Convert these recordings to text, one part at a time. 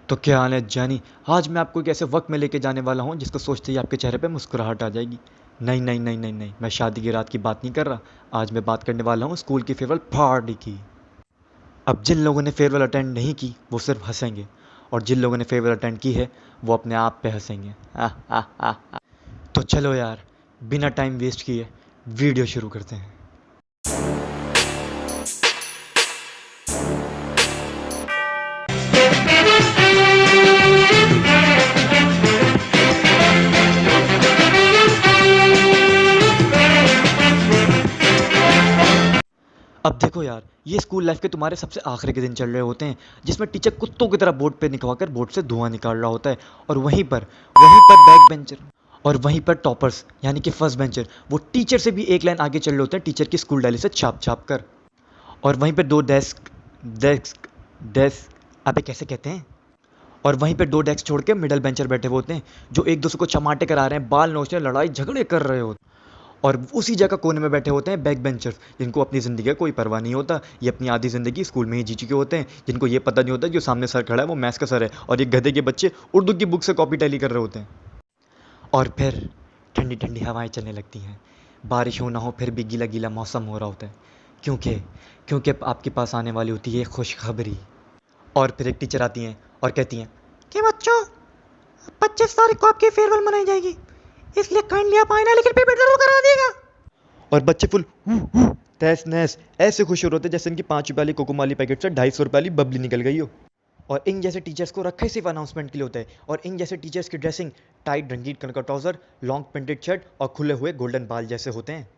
तो क्या हाल है जानी। आज मैं आपको एक ऐसे वक्त में लेके जाने वाला हूँ जिसको सोचते ही आपके चेहरे पे मुस्कुराहट आ जाएगी। नहीं नहीं नहीं नहीं नहीं, मैं शादी की रात की बात नहीं कर रहा। आज मैं बात करने वाला हूँ स्कूल की फेयरवेल पार्टी की। अब जिन लोगों ने फेयरवेल अटेंड नहीं की वो सिर्फ हंसेंगे, और जिन लोगों ने फेयरवेल अटेंड की है वो अपने आप पे हंसेंगे। तो चलो यार, बिना टाइम वेस्ट किए वीडियो शुरू करते हैं। अब देखो यार, ये स्कूल लाइफ के तुम्हारे सबसे आखिरी के दिन चल रहे होते हैं, जिसमें टीचर कुत्तों की तरह बोर्ड पे निकलवाकर बोर्ड से धुआं निकाल रहा होता है। और वहीं पर बैक बेंचर और वहीं पर टॉपर्स यानी कि फर्स्ट बेंचर वो टीचर से भी एक लाइन आगे चल रहे होते हैं, टीचर की स्कूल डायरी से छाप छाप कर। और वहीं पे दो डेस्क डेस्क डेस्क अबे कैसे कहते हैं, और वहीं पे दो डेस्क छोड़ के मिडल बेंचर बैठे हुए होते हैं, जो एक दूसरे को चमाटे करा रहे हैं, बाल नोच रहे हैं, लड़ाई झगड़े कर रहे होते हैं। और उसी जगह कोने में बैठे होते हैं बैक बेंचर्स, जिनको अपनी ज़िंदगी का कोई परवाह नहीं होता। ये अपनी आधी ज़िंदगी स्कूल में ही जी चुके होते हैं, जिनको ये पता नहीं होता जो सामने सर खड़ा है वो मैथ्स का सर है, और ये गधे के बच्चे उर्दू की बुक से कॉपी टैली कर रहे होते हैं। और फिर ठंडी ठंडी हवाएं चलने लगती हैं, बारिश हो ना हो फिर भी गीला गीला मौसम हो रहा होता है, क्योंकि क्योंकि अब आपके पास आने वाली होती है खुशखबरी। और फिर एक टीचर आती हैं और कहती हैं कि बच्चों, 25 तारीख को आपकी फेयरवेल मनाई जाएगी, इसलिए काइंडली आप आए ना, लेकिन पेमेंट जरूर करा दिएगा। और बच्चे फुल तैस नैस ऐसे खुश हो रहे होते जैसे इनकी 5 रुपये वाली कोकोमाली पैकेट से 250 रुपये वाली बबली निकल गई हो। और इन जैसे टीचर्स को रखा ही सिर्फ अनाउंसमेंट के लिए होता है, और इन जैसे टीचर्स की ड्रेसिंग टाइट रंगीन कलर का ट्राउजर, लॉन्ग प्रिंटेड शर्ट और खुले हुए गोल्डन बाल जैसे होते हैं।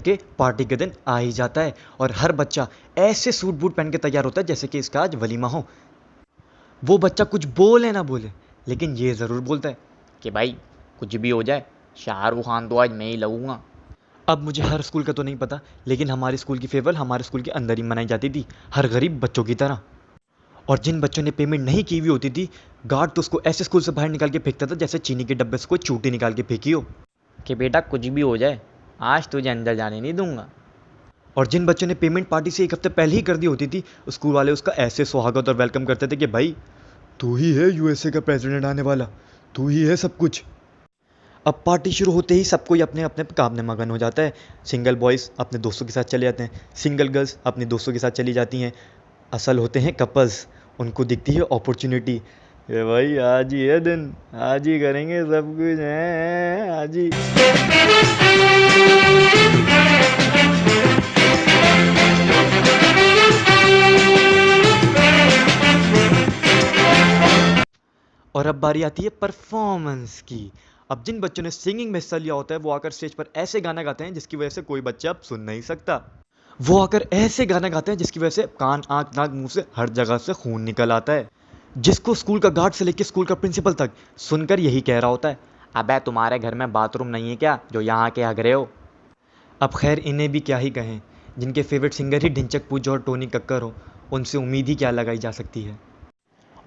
के पार्टी के दिन आ ही जाता है, और हर बच्चा ऐसे सूट बूट पहन के तैयार होता है जैसे कि इसका आज वलीमा हो। वो बच्चा कुछ बोले ना बोले, लेकिन ये ज़रूर बोलता है कि भाई कुछ भी हो जाए, शाहरुख खान तो आज मैं ही लगूंगा। अब मुझे हर स्कूल का तो नहीं पता, लेकिन हमारे स्कूल की फेयरवेल हमारे स्कूल के अंदर ही मनाई जाती थी, हर गरीब बच्चों की तरह। और जिन बच्चों ने पेमेंट नहीं की हुई होती थी, गार्ड तो उसको ऐसे स्कूल से बाहर निकाल के फेंकता था जैसे चीनी के डब्बे से कोई चूटी निकाल के फेंकी हो। कि बेटा कुछ भी हो जाए, आज तुझे अंदर जाने नहीं दूंगा। और जिन बच्चों ने पेमेंट पार्टी से एक हफ्ते पहले ही कर दी होती थी, स्कूल वाले उसका ऐसे स्वागत और वेलकम करते थे कि भाई तू ही है यूएसए का प्रेसिडेंट आने वाला, तू ही है सब कुछ। अब पार्टी शुरू होते ही सब कोई अपने अपने काम में मगन हो जाता है। सिंगल बॉयज़ अपने दोस्तों के साथ चले जाते हैं, सिंगल गर्ल्स अपने दोस्तों के साथ चली जाती हैं। असल होते हैं कपल्स, उनको दिखती है अपॉर्चुनिटी, ये भाई आज ही है दिन, आज ही करेंगे सब कुछ है आज ही। और अब बारी आती है परफॉर्मेंस की। अब जिन बच्चों ने सिंगिंग में हिस्सा लिया होता है वो आकर स्टेज पर ऐसे गाना गाते हैं जिसकी वजह से कोई बच्चा अब सुन नहीं सकता। वो आकर ऐसे गाना गाते हैं जिसकी वजह से कान आँख नाक मुंह से हर जगह से खून निकल आता है, जिसको स्कूल का गार्ड से लेकर स्कूल का प्रिंसिपल तक सुनकर यही कह रहा होता है, अबे तुम्हारे घर में बाथरूम नहीं है क्या जो यहाँ के हग रहे हो। अब खैर इन्हें भी क्या ही कहें, जिनके फेवरेट सिंगर ही ढिंचक पूजा और टोनी कक्कर हो, उनसे उम्मीद ही क्या लगाई जा सकती है।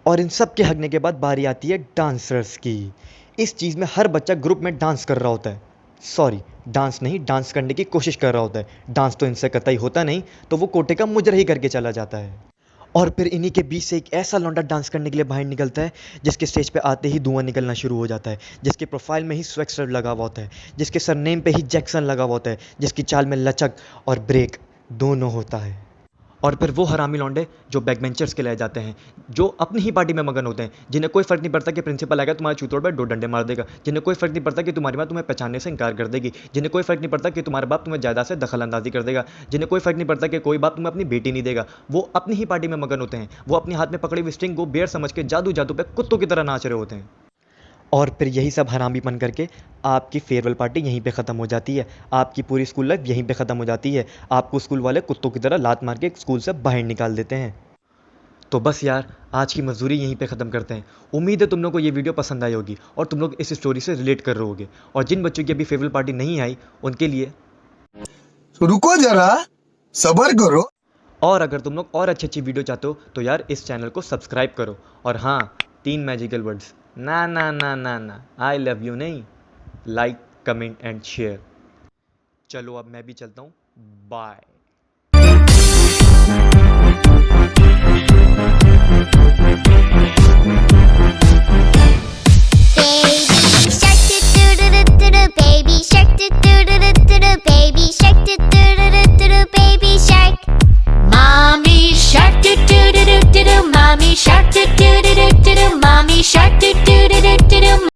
और इन सब के हगने के बाद बारी आती है डांसर्स की। इस चीज़ में हर बच्चा ग्रुप में डांस कर रहा होता है, सॉरी डांस नहीं, डांस करने की कोशिश कर रहा होता है। डांस तो इनसे कतई होता नहीं, तो वो कोटे का मुजरा ही करके चला जाता है। और फिर इन्हीं के बीच से एक ऐसा लौंडा डांस करने के लिए बाहर निकलता है, जिसके स्टेज पे आते ही धुआं निकलना शुरू हो जाता है, जिसके प्रोफाइल में ही स्वेक्सर लगा हुआ होता है, जिसके सरनेम पे ही जैक्सन लगा हुआ होता है, जिसकी चाल में लचक और ब्रेक दोनों होता है। और फिर वो हरामी लौंडे जो बैक बेंचर्स के ले जाते हैं, जो अपनी ही पार्टी में मगन होते हैं, जिन्हें कोई फ़र्क नहीं पड़ता कि प्रिंसिपल आएगा तुम्हारे चूतोड़ पर 2 डंडे मार देगा, जिन्हें कोई फ़र्क नहीं पड़ता कि तुम्हारी माँ तुम्हें पहचानने से इनकार कर देगी, जिन्हें कोई फ़र्क नहीं पड़ता कि तुम्हारा बाप तुम्हें जायदाद से दखल अंदाजी कर देगा, जिन्हें कोई फ़र्क नहीं पड़ता कि कोई बाप तुम्हें अपनी बेटी नहीं देगा। वो अपनी ही पार्टी में मगन होते हैं, वो अपने हाथ में पकड़ी हुई स्ट्रिंग को बेर समझ के जादू जादू पे कुत्तों की तरह नाच रहे होते हैं। और फिर यही सब हरामीपन करके आपकी फेयरवेल पार्टी यहीं पे ख़त्म हो जाती है, आपकी पूरी स्कूल लाइफ यहीं पे ख़त्म हो जाती है। आपको स्कूल वाले कुत्तों की तरह लात मार के स्कूल से बाहर निकाल देते हैं। तो बस यार, आज की मजदूरी यहीं पे ख़त्म करते हैं। उम्मीद है तुम लोग को ये वीडियो पसंद आई होगी और तुम लोग इस स्टोरी से रिलेट कर रहे होगे। और जिन बच्चों की अभी फेयरवेल पार्टी नहीं आई उनके लिए रुको जरा, सबर करो। और अगर तुम लोग और अच्छी अच्छी वीडियो चाहते हो तो यार इस चैनल को सब्सक्राइब करो। और हाँ, 3 मैजिकल वर्ड्स, ना ना ना ना ना, आई लव यू नहीं, लाइक, कमेंट एंड शेयर। चलो अब मैं भी चलता हूँ, bye. Baby shark do do do do do do, baby shark do do do do do do, baby shark. Mommy shark do do do do do do, mommy shark do do do do do do, mommy shark do do